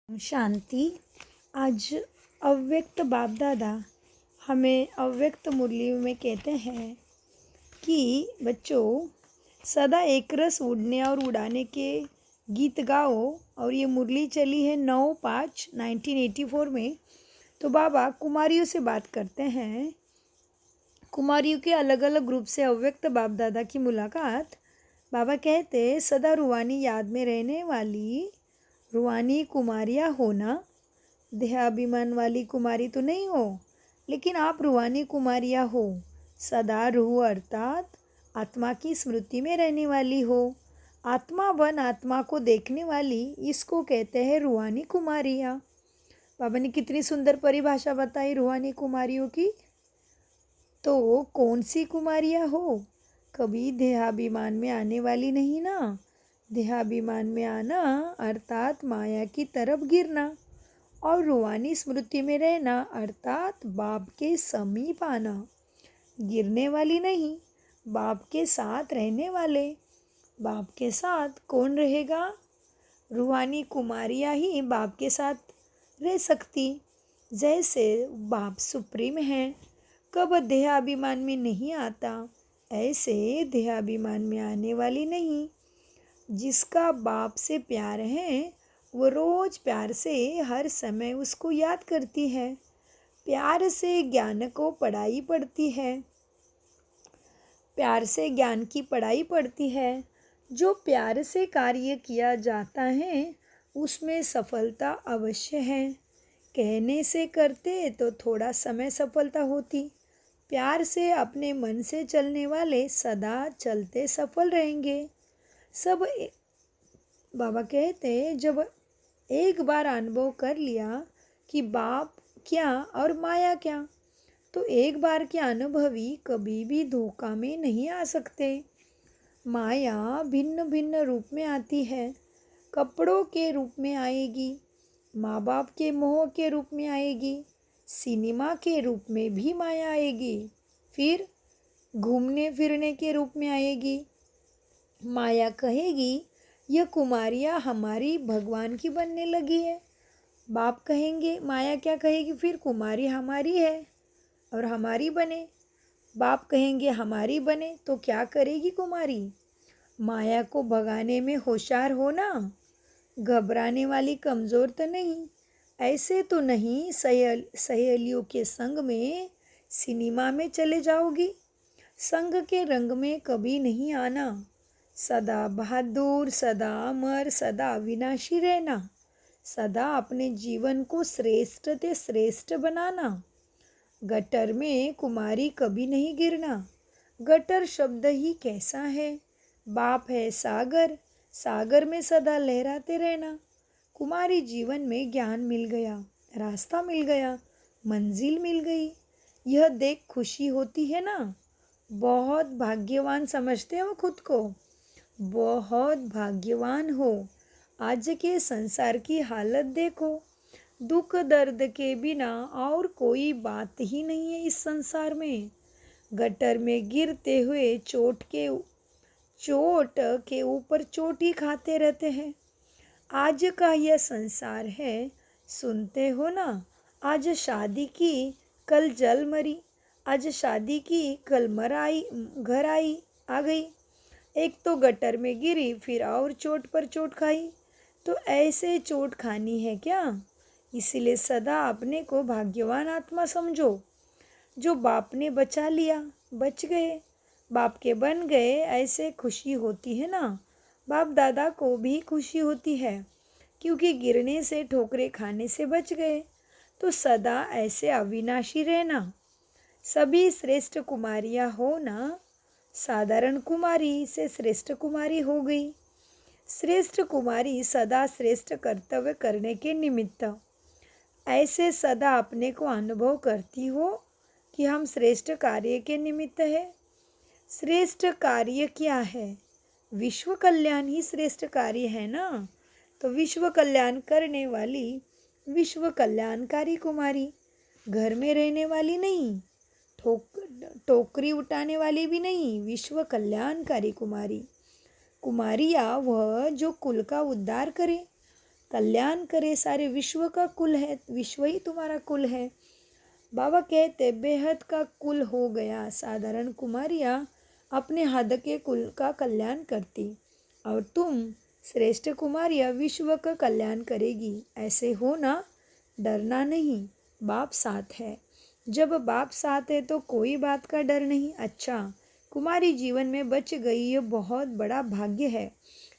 शांति। आज अव्यक्त बाप दादा हमें अव्यक्त मुरली में कहते हैं कि बच्चों सदा एक रस उड़ने और उड़ाने के गीत गाओ। और ये मुरली चली है 9/5/1984 में। तो बाबा कुमारियों से बात करते हैं। कुमारियों के अलग अलग ग्रुप से अव्यक्त बाप दादा की मुलाकात। बाबा कहते सदा रूहानी याद में रहने वाली रूहानी कुमारियाँ हो ना। देहाभिमान वाली कुमारी तो नहीं हो, लेकिन आप रूहानी कुमारियाँ हो। सदा रूह अर्थात आत्मा की स्मृति में रहने वाली हो। आत्मा बन आत्मा को देखने वाली, इसको कहते हैं रूहानी कुमारियाँ। बाबा ने कितनी सुंदर परिभाषा बताई रूहानी कुमारियों की। तो कौन सी कुमारियाँ हो? कभी देहाभिमान में आने वाली नहीं ना। देहाभिमान में आना अर्थात माया की तरफ गिरना, और रूहानी स्मृति में रहना अर्थात बाप के समीप आना। गिरने वाली नहीं, बाप के साथ रहने वाले। बाप के साथ कौन रहेगा? रूहानी कुमारियाँ ही बाप के साथ रह सकती। जैसे बाप सुप्रीम है, कब देहाभिमान में नहीं आता, ऐसे देहाभिमान में आने वाली नहीं। जिसका बाप से प्यार है वो रोज प्यार से हर समय उसको याद करती है। प्यार से ज्ञान को पढ़ाई पड़ती है। प्यार से ज्ञान की पढ़ाई पड़ती है। जो प्यार से कार्य किया जाता है उसमें सफलता अवश्य है। कहने से करते तो थोड़ा समय सफलता होती। प्यार से अपने मन से चलने वाले सदा चलते सफल रहेंगे। सब बाबा कहते जब एक बार अनुभव कर लिया कि बाप क्या और माया क्या, तो एक बार के अनुभवी कभी भी धोखा में नहीं आ सकते। माया भिन्न भिन्न रूप में आती है। कपड़ों के रूप में आएगी, माँ बाप के मोह के रूप में आएगी, सिनेमा के रूप में भी माया आएगी, फिर घूमने फिरने के रूप में आएगी। माया कहेगी यह कुमारियाँ हमारी भगवान की बनने लगी है। बाप कहेंगे, माया क्या कहेगी फिर? कुमारी हमारी है और हमारी बने। बाप कहेंगे हमारी बने, तो क्या करेगी कुमारी? माया को भगाने में होशियार हो ना, घबराने वाली कमज़ोर तो नहीं। ऐसे तो नहीं सहेलियों के संग में सिनेमा में चले जाओगी। संग के रंग में कभी नहीं आना। सदा बहादुर, सदा अमर, सदा अविनाशी रहना। सदा अपने जीवन को श्रेष्ठ से श्रेष्ठ बनाना। गटर में कुमारी कभी नहीं गिरना। गटर शब्द ही कैसा है? बाप है सागर, सागर में सदा लहराते रहना। कुमारी जीवन में ज्ञान मिल गया, रास्ता मिल गया, मंजिल मिल गई, यह देख खुशी होती है ना। बहुत भाग्यवान समझते हो खुद को। बहुत भाग्यवान हो। आज के संसार की हालत देखो। दुख दर्द के बिना और कोई बात ही नहीं है इस संसार में। गटर में गिरते हुए चोट के ऊपर चोट ही खाते रहते हैं। आज का यह संसार है, सुनते हो ना। आज शादी की कल जल मरी, आज शादी की कल मराई घर आ गई। एक तो गटर में गिरी, फिर और चोट पर चोट खाई। तो ऐसे चोट खानी है क्या? इसीलिए सदा अपने को भाग्यवान आत्मा समझो। जो बाप ने बचा लिया, बच गए, बाप के बन गए, ऐसे खुशी होती है ना। बाप दादा को भी खुशी होती है, क्योंकि गिरने से ठोकरे खाने से बच गए। तो सदा ऐसे अविनाशी रहना। सभी श्रेष्ठ कुमारियाँ हो ना। साधारण कुमारी से श्रेष्ठ कुमारी हो गई। श्रेष्ठ कुमारी सदा श्रेष्ठ कर्तव्य करने के निमित्त। ऐसे सदा अपने को अनुभव करती हो कि हम श्रेष्ठ कार्य के निमित्त है। श्रेष्ठ कार्य क्या है? विश्व कल्याण ही श्रेष्ठ कार्य है ना। तो विश्व कल्याण करने वाली विश्व कल्याणकारी कुमारी, घर में रहने वाली नहीं, टोकरी उठाने वाली भी नहीं, विश्व कल्याणकारी कुमारी। कुमारियाँ वह जो कुल का उद्धार करे, कल्याण करे, सारे विश्व का कुल है, विश्व ही तुम्हारा कुल है। बाबा कहते बेहद का कुल हो गया, साधारण कुमारियाँ अपने हद के कुल का कल्याण करती, और तुम श्रेष्ठ कुमारियाँ विश्व का कल्याण करेगी। ऐसे हो ना, डरना नहीं, बाप साथ है। जब बाप साथ है तो कोई बात का डर नहीं। अच्छा, कुमारी जीवन में बच गई, ये बहुत बड़ा भाग्य है।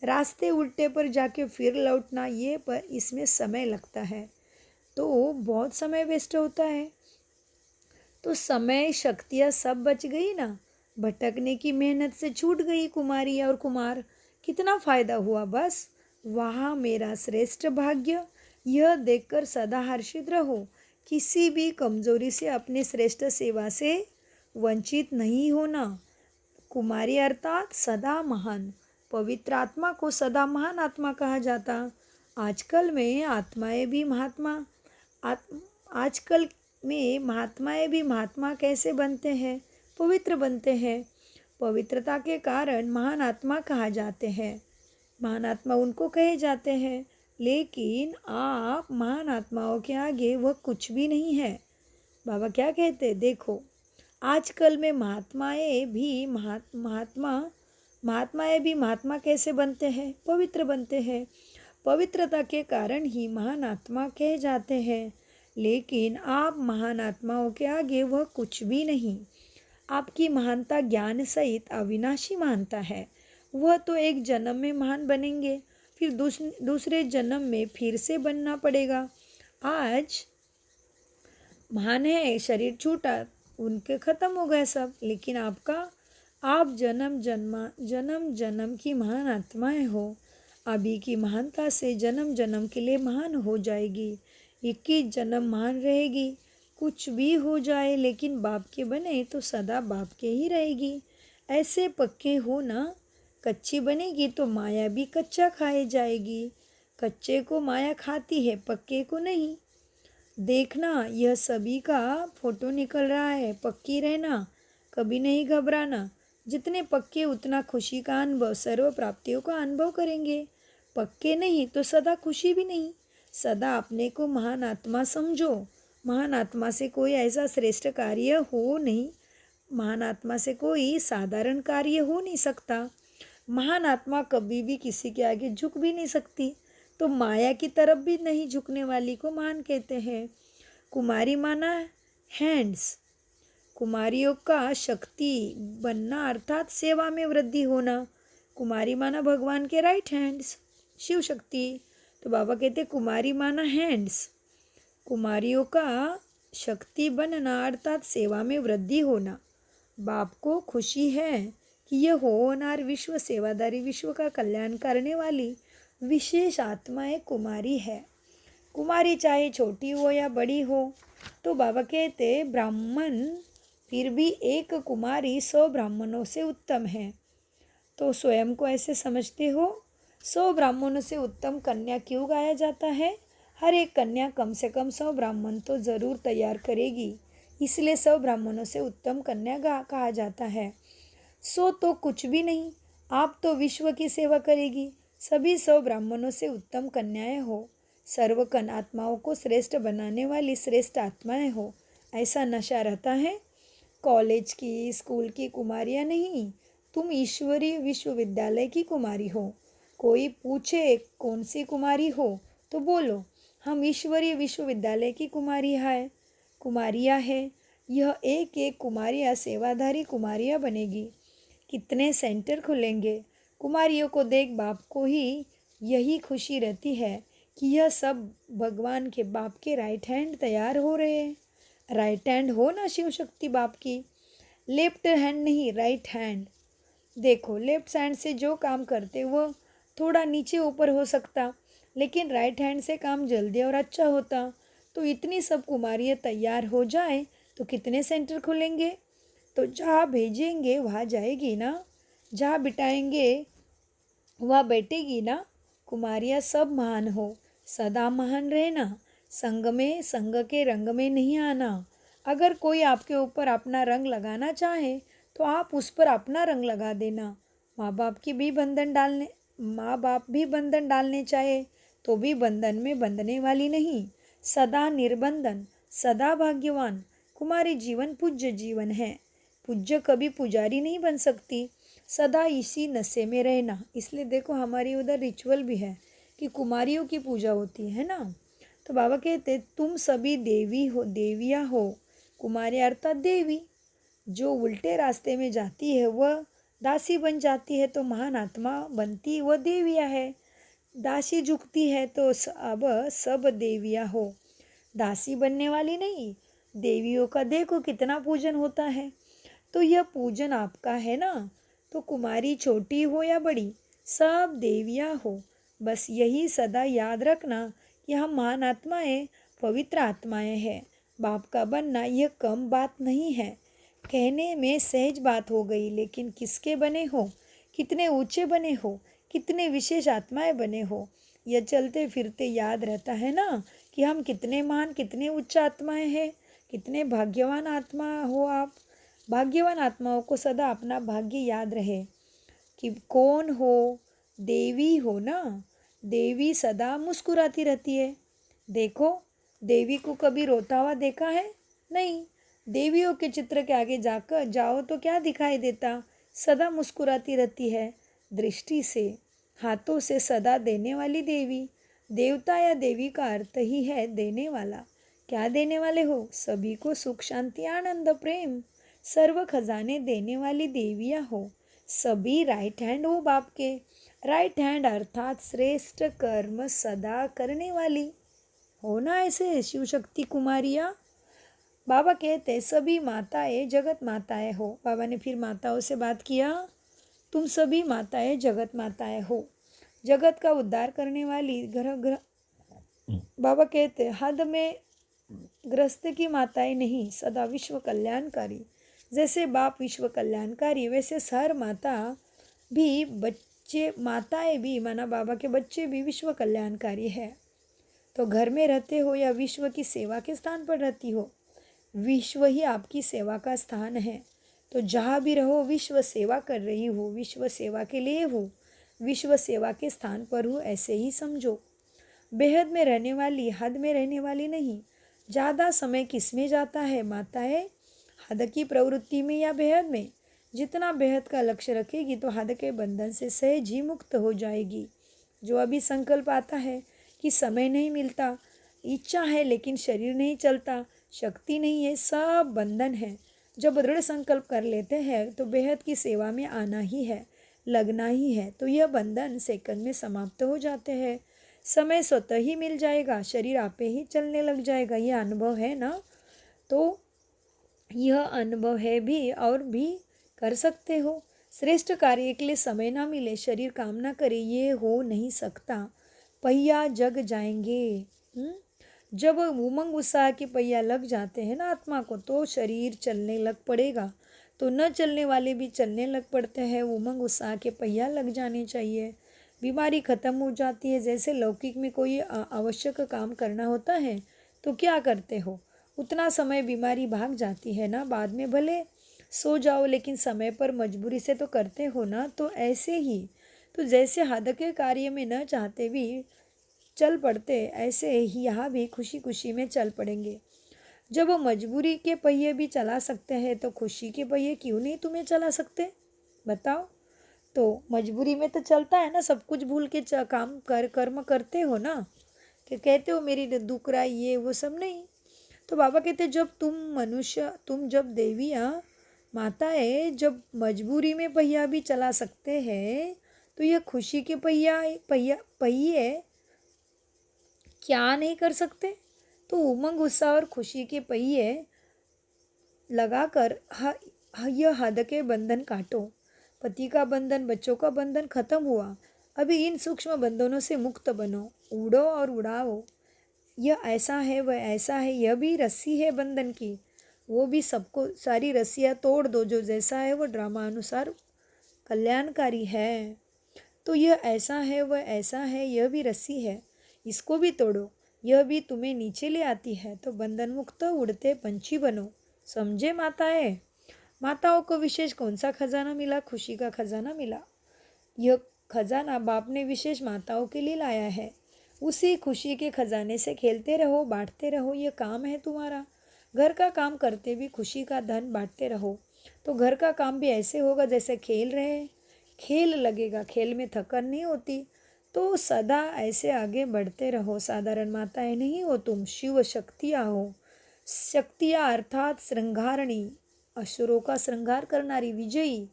रास्ते उल्टे पर जाके फिर लौटना, ये पर इसमें समय लगता है, तो बहुत समय वेस्ट होता है। तो समय शक्तियाँ सब बच गई ना, भटकने की मेहनत से छूट गई कुमारी और कुमार, कितना फायदा हुआ। बस वहाँ मेरा श्रेष्ठ भाग्य, यह देखकर सदा हर्षित रहो। किसी भी कमजोरी से अपने श्रेष्ठ सेवा से वंचित नहीं होना। कुमारी अर्थात सदा महान, पवित्र आत्मा को सदा महान आत्मा कहा जाता। आजकल में आत्माएं भी महात्मा आजकल में महात्माएं भी महात्मा कैसे बनते हैं? पवित्र बनते हैं। पवित्रता के कारण महान आत्मा कहा जाते हैं। महान आत्मा उनको कहे जाते हैं, लेकिन आप महान आत्माओं के आगे वह कुछ भी नहीं है। बाबा क्या कहते, देखो आजकल में महात्माएं भी महात्मा कैसे बनते हैं? पवित्र बनते हैं। पवित्रता के कारण ही महान आत्मा कहे जाते हैं, लेकिन आप महान आत्माओं के आगे वह कुछ भी नहीं। आपकी महानता ज्ञान सहित अविनाशी महानता है। वह तो एक जन्म में महान बनेंगे, फिर दूसरे जन्म में फिर से बनना पड़ेगा। आज महान है, शरीर छूटा, उनके खत्म हो गए सब, लेकिन आप जन्म जन्म की महान आत्माएं हो। अभी की महानता से जन्म जन्म के लिए महान हो जाएगी। 21 जन्म महान रहेगी। कुछ भी हो जाए, लेकिन बाप के बने तो सदा बाप के ही रहेगी। ऐसे पक्के हो ना, कच्ची बनेगी तो माया भी कच्चा खाए जाएगी। कच्चे को माया खाती है, पक्के को नहीं। देखना, यह सभी का फोटो निकल रहा है। पक्की रहना, कभी नहीं घबराना। जितने पक्के उतना खुशी का अनुभव, सर्व प्राप्तियों का अनुभव करेंगे। पक्के नहीं तो सदा खुशी भी नहीं। सदा अपने को महान आत्मा समझो। महान आत्मा से कोई ऐसा श्रेष्ठ कार्य हो नहीं, महान आत्मा से कोई साधारण कार्य हो नहीं सकता। महान आत्मा कभी भी किसी के आगे झुक भी नहीं सकती, तो माया की तरफ भी नहीं झुकने वाली को महान कहते हैं। कुमारी माना हैंड्स, कुमारियों का शक्ति बनना अर्थात सेवा में वृद्धि होना। कुमारी माना भगवान के राइट हैंड्स, शिव शक्ति। तो बाबा कहते कुमारी माना हैंड्स, कुमारियों का शक्ति बनना अर्थात सेवा में वृद्धि होना। बाप को खुशी है कि यह होनहार विश्व सेवादारी, विश्व का कल्याण करने वाली विशेष आत्मा एक कुमारी है। कुमारी चाहे छोटी हो या बड़ी हो, तो बाबा कहते ब्राह्मण फिर भी एक कुमारी 100 ब्राह्मणों से उत्तम है। तो स्वयं को ऐसे समझते हो? 100 ब्राह्मणों से उत्तम कन्या क्यों गाया जाता है? हर एक कन्या कम से कम 100 ब्राह्मण तो ज़रूर तैयार करेगी, इसलिए 100 ब्राह्मणों से उत्तम कन्या कहा जाता है। 100 तो कुछ भी नहीं, आप तो विश्व की सेवा करेगी। सभी 100 ब्राह्मणों से उत्तम कन्याएं हो। सर्वकन आत्माओं को श्रेष्ठ बनाने वाली श्रेष्ठ आत्माएं हो, ऐसा नशा रहता है। कॉलेज की, स्कूल की कुमारियां नहीं, तुम ईश्वरीय विश्वविद्यालय की कुमारी हो। कोई पूछे कौन सी कुमारी हो, तो बोलो हम ईश्वरीय विश्वविद्यालय की कुमारियां हैं। यह एक एक कुमारियां सेवाधारी कुमारियां बनेगी। कितने सेंटर खुलेंगे। कुमारियों को देख बाप को ही यही खुशी रहती है कि यह सब भगवान के बाप के राइट हैंड तैयार हो रहे हैं। राइट हैंड हो ना शिव शक्ति बाप की, लेफ्ट हैंड नहीं, राइट हैंड। देखो लेफ्ट हैंड से जो काम करते वो थोड़ा नीचे ऊपर हो सकता, लेकिन राइट हैंड से काम जल्दी और अच्छा होता। तो इतनी सब कुमारियाँ तैयार हो जाए तो कितने सेंटर खुलेंगे। तो जहाँ भेजेंगे वहाँ जाएगी ना, जहाँ बिठाएंगे वहाँ बैठेगी ना। कुमारियाँ सब महान हो, सदा महान रहना। संग के रंग में नहीं आना। अगर कोई आपके ऊपर अपना रंग लगाना चाहे तो आप उस पर अपना रंग लगा देना। माँ बाप भी बंधन डालने चाहे तो भी बंधन में बंधने वाली नहीं, सदा निर्बंधन, सदा भाग्यवान। कुमारी जीवन पूज्य जीवन है। पूज्य कभी पुजारी नहीं बन सकती, सदा इसी नशे में रहना। इसलिए देखो हमारी उधर रिचुअल भी है कि कुमारियों की पूजा होती है ना। तो बाबा कहते तुम सभी देवी हो, देवियाँ हो। कुमारी अर्थात देवी। जो उल्टे रास्ते में जाती है वह दासी बन जाती है, तो महान आत्मा बनती वह देवियाँ है। दासी झुकती है तो अब सब देवियाँ हो, दासी बनने वाली नहीं। देवियों का देखो कितना पूजन होता है। तो यह पूजन आपका है ना। तो कुमारी छोटी हो या बड़ी, सब देवियाँ हो। बस यही सदा याद रखना कि हम महान आत्माएं, पवित्र आत्माएं हैं। बाप का बनना यह कम बात नहीं है। कहने में सहज बात हो गई, लेकिन किसके बने हो, कितने ऊंचे बने हो, कितने विशेष आत्माएं बने हो, यह चलते फिरते याद रहता है ना कि हम कितने महान, कितने उच्च आत्माएं हैं। कितने भाग्यवान आत्मा हो आप। भाग्यवान आत्माओं को सदा अपना भाग्य याद रहे कि कौन हो, देवी हो ना। देवी सदा मुस्कुराती रहती है। देखो देवी को कभी रोता हुआ देखा है? नहीं। देवियों के चित्र के आगे जाकर जाओ तो क्या दिखाई देता? सदा मुस्कुराती रहती है। दृष्टि से, हाथों से सदा देने वाली देवी। देवता या देवी का अर्थ ही है देने वाला। क्या देने वाले हो? सभी को सुख, शांति, आनंद, प्रेम, सर्व खजाने देने वाली देवियाँ हो। सभी राइट हैंड हो बाप के। राइट हैंड अर्थात श्रेष्ठ कर्म सदा करने वाली हो ना। ऐसे शिव शक्ति कुमारियाँ। बाबा कहते सभी माताएं जगत माताएं हो। बाबा ने फिर माताओं से बात किया, तुम सभी माताएं जगत माताएं हो, जगत का उद्धार करने वाली। ग्रह ग्रह बाबा कहते हद में ग्रस्त की माताएं नहीं, सदा विश्व कल्याणकारी। जैसे बाप विश्व कल्याणकारी, वैसे हर माता भी, बच्चे माताएं भी, माना बाबा के बच्चे भी विश्व कल्याणकारी है। तो घर में रहते हो या विश्व की सेवा के स्थान पर रहती हो, विश्व ही आपकी सेवा का स्थान है। तो जहाँ भी रहो विश्व सेवा कर रही हो, विश्व सेवा के लिए हो, विश्व सेवा के स्थान पर हो, ऐसे ही समझो। बेहद में रहने वाली, हद में रहने वाली नहीं। ज़्यादा समय किस में जाता है माताएं? हद की प्रवृत्ति में या बेहद में? जितना बेहद का लक्ष्य रखेगी तो हद के बंधन से सहज ही मुक्त हो जाएगी। जो अभी संकल्प आता है कि समय नहीं मिलता, इच्छा है लेकिन शरीर नहीं चलता, शक्ति नहीं है, सब बंधन है। जब दृढ़ संकल्प कर लेते हैं तो बेहद की सेवा में आना ही है, लगना ही है, तो यह बंधन सेकंड में समाप्त हो जाते हैं। समय स्वतः ही मिल जाएगा, शरीर आपे ही चलने लग जाएगा। यह अनुभव है ना। तो यह अनुभव है भी और भी कर सकते हो। श्रेष्ठ कार्य के लिए समय ना मिले, शरीर काम ना करे, ये हो नहीं सकता। पहिया जग जाएंगे। जब उमंग उत्साह के पहिया लग जाते हैं ना आत्मा को, तो शरीर चलने लग पड़ेगा। तो न चलने वाले भी चलने लग पड़ते हैं। उमंग उत्साह के पहिया लग जाने चाहिए। बीमारी खत्म हो जाती है। जैसे लौकिक में कोई आवश्यक काम करना होता है तो क्या करते हो, उतना समय बीमारी भाग जाती है ना। बाद में भले सो जाओ लेकिन समय पर मजबूरी से तो करते हो ना। तो ऐसे ही, तो जैसे हद के कार्य में न चाहते भी चल पड़ते, ऐसे ही यहाँ भी खुशी खुशी में चल पड़ेंगे। जब वो मजबूरी के पहिए भी चला सकते हैं तो खुशी के पहिए क्यों नहीं तुम्हें चला सकते? बताओ। तो मजबूरी में तो चलता है ना, सब कुछ भूल के काम कर्म करते हो ना, कि कहते हो मेरी दुख रहा ये वो सब नहीं। तो बाबा कहते जब तुम मनुष्य, तुम जब देवियाँ माताएं जब मजबूरी में पहिया भी चला सकते हैं, तो यह खुशी के पहिए क्या नहीं कर सकते? तो उमंग, उत्साह और खुशी के पहिए लगाकर यह हद के बंधन काटो। पति का बंधन, बच्चों का बंधन खत्म हुआ। अभी इन सूक्ष्म बंधनों से मुक्त बनो, उड़ो और उड़ाओ। यह ऐसा है, वह ऐसा है, यह भी रस्सी है बंधन की, वो भी सबको सारी रस्सियाँ तोड़ दो। जो जैसा है वो ड्रामा अनुसार कल्याणकारी है। तो यह ऐसा है, वह ऐसा है, यह भी रस्सी है, इसको भी तोड़ो, यह भी तुम्हें नीचे ले आती है। तो बंधन मुक्त उड़ते पंछी बनो। समझे माताएं? माताओं को विशेष कौन सा खजाना मिला? खुशी का खजाना मिला। यह खजाना बाप ने विशेष माताओं के लिए लाया है। उसी खुशी के खजाने से खेलते रहो, बांटते रहो, ये काम है तुम्हारा। घर का काम करते भी खुशी का धन बांटते रहो, तो घर का काम भी ऐसे होगा जैसे खेल रहे हैं। खेल लगेगा, खेल में थकन नहीं होती। तो सदा ऐसे आगे बढ़ते रहो। साधारण माताएं नहीं हो तुम, शिव शक्तियाँ हो। शक्तियाँ अर्थात श्रृंगारणी, असुरों का श्रृंगार करनारी, विजयी,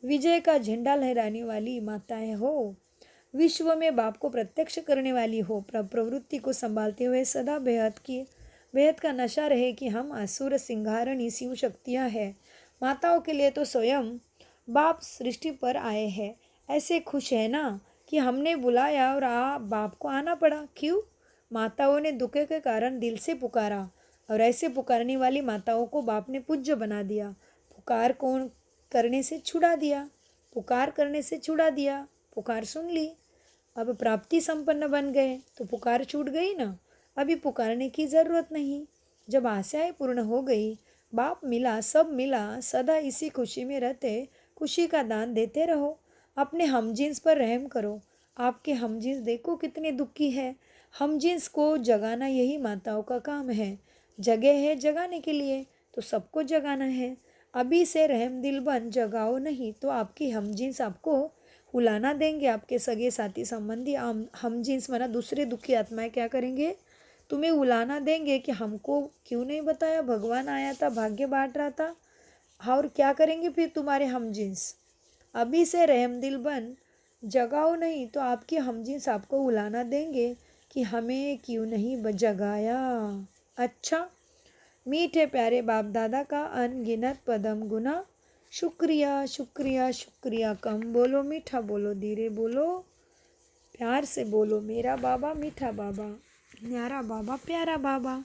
विजय का झंडा लहराने वाली माताएं हो। विश्व में बाप को प्रत्यक्ष करने वाली हो। प्रवृत्ति को संभालते हुए सदा बेहद का नशा रहे कि हम असुर सिंहारणी शिव शक्तियाँ हैं। माताओं के लिए तो स्वयं बाप सृष्टि पर आए हैं। ऐसे खुश है ना कि हमने बुलाया और बाप को आना पड़ा। क्यों? माताओं ने दुख के कारण दिल से पुकारा, और ऐसे पुकारने वाली माताओं को बाप ने पूज्य बना दिया। पुकार कौन करने से छुड़ा दिया, पुकार करने से छुड़ा दिया। पुकार सुन ली, अब प्राप्ति संपन्न बन गए, तो पुकार छूट गई ना। अभी पुकारने की ज़रूरत नहीं। जब आशाएं पूर्ण हो गई, बाप मिला, सब मिला, सदा इसी खुशी में रहते, खुशी का दान देते रहो। अपने हमजिन्स पर रहम करो। आपके हमजिन्स देखो कितने दुखी है। हमजिन्स को जगाना यही माताओं का काम है। जगह है जगाने के लिए, तो सबको जगाना है। अभी से रहम दिल बन जगाओ, नहीं तो आपकी हमजिन्स आपको उलाना देंगे। आपके सगे साथी संबंधी हमजिन्स मना दूसरे दुखी आत्माएं क्या करेंगे? तुम्हें उलाना देंगे कि हमको क्यों नहीं बताया, भगवान आया था, भाग्य बांट रहा था। और क्या करेंगे फिर तुम्हारे हमजिन्स? अभी से रहम दिल बन जगाओ, नहीं तो आपके हमजिन्स आपको उलाना देंगे कि हमें क्यों नहीं जगाया। अच्छा, मीठे प्यारे बाप दादा का अनगिनत पदम गुना शुक्रिया शुक्रिया शुक्रिया। कम बोलो, मीठा बोलो, धीरे बोलो, प्यार से बोलो। मेरा बाबा मीठा बाबा, न्यारा बाबा, प्यारा बाबा।